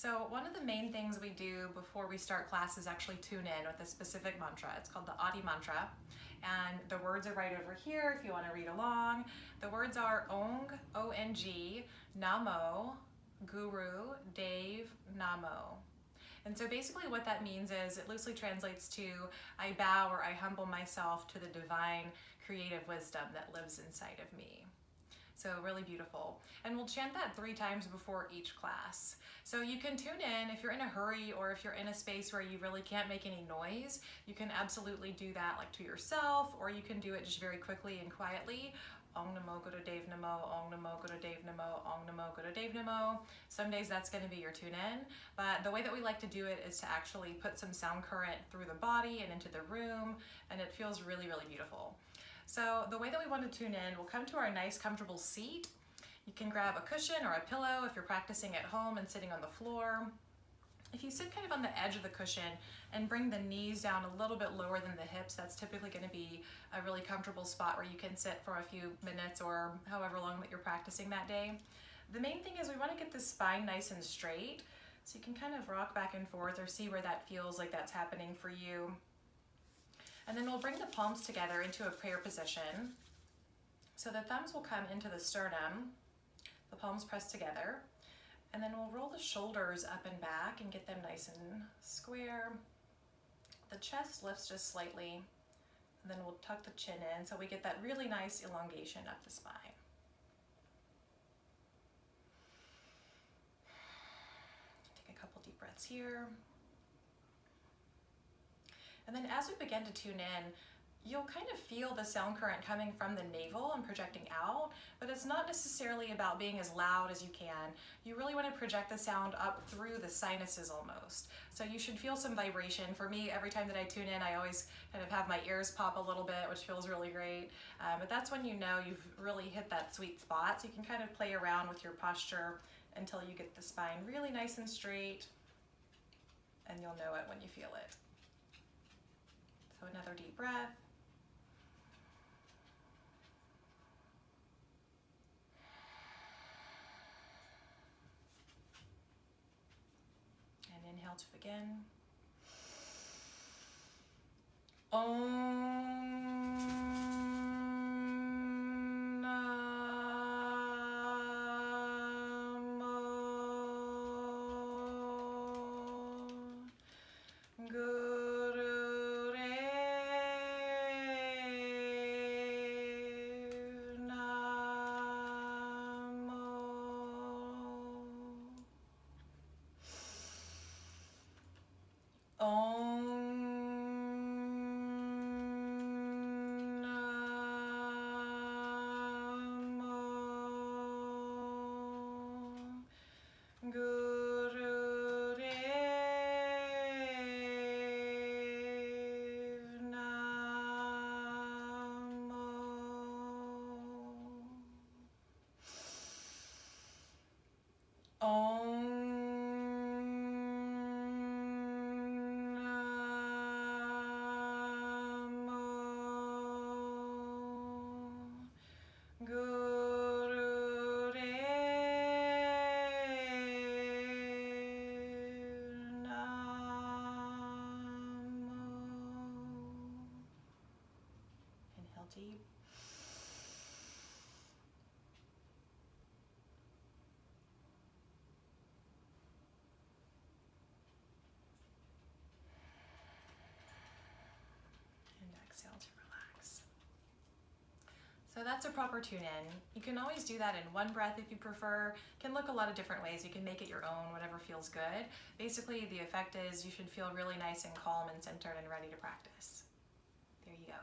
So one of the main things we do before we start class is actually tune in with a specific mantra. It's called the Adi mantra, and the words are right over here if you want to read along. The words are Ong, O-N-G, Namo, Guru, Dev, Namo. And so basically what that means is it loosely translates to I bow or I humble myself to the divine creative wisdom that lives inside of me. So really beautiful. And we'll chant that 3 times before each class. So you can tune in if you're in a hurry or if you're in a space where you really can't make any noise. You can absolutely do that like to yourself, or you can do it just very quickly and quietly. Ong Namo Guru Dev Namo, Ong Namo Guru Dev Namo, Ong Namo Guru Dev Namo. Some days that's going to be your tune in, but the way that we like to do it is to actually put some sound current through the body and into the room, and it feels really, really beautiful. So the way that we want to tune in, we'll come to our nice comfortable seat. You can grab a cushion or a pillow if you're practicing at home and sitting on the floor. If you sit kind of on the edge of the cushion and bring the knees down a little bit lower than the hips, that's typically going to be a really comfortable spot where you can sit for a few minutes or however long that you're practicing that day. The main thing is we want to get the spine nice and straight, so you can kind of rock back and forth or see where that feels like that's happening for you. And then we'll bring the palms together into a prayer position. So the thumbs will come into the sternum, the palms pressed together, and then we'll roll the shoulders up and back and get them nice and square. The chest lifts just slightly, and then we'll tuck the chin in so we get that really nice elongation up the spine. Take a couple deep breaths here. And then as we begin to tune in, you'll kind of feel the sound current coming from the navel and projecting out, but it's not necessarily about being as loud as you can. You really want to project the sound up through the sinuses almost. So you should feel some vibration. For me, every time that I tune in, I always kind of have my ears pop a little bit, which feels really great. But that's when you know you've really hit that sweet spot. So you can kind of play around with your posture until you get the spine really nice and straight, and you'll know it when you feel it. So another deep breath. And inhale to begin. Om Namo Guru Dev Namo. Om Namo Guru Dev Namo. Om Guru Dev Namo. Inhale deep. And exhale to relax. So that's a proper tune in. You can always do that in one breath if you prefer. It can look a lot of different ways. You can make it your own, whatever feels good. Basically, the effect is you should feel really nice and calm and centered and ready to practice. There you go.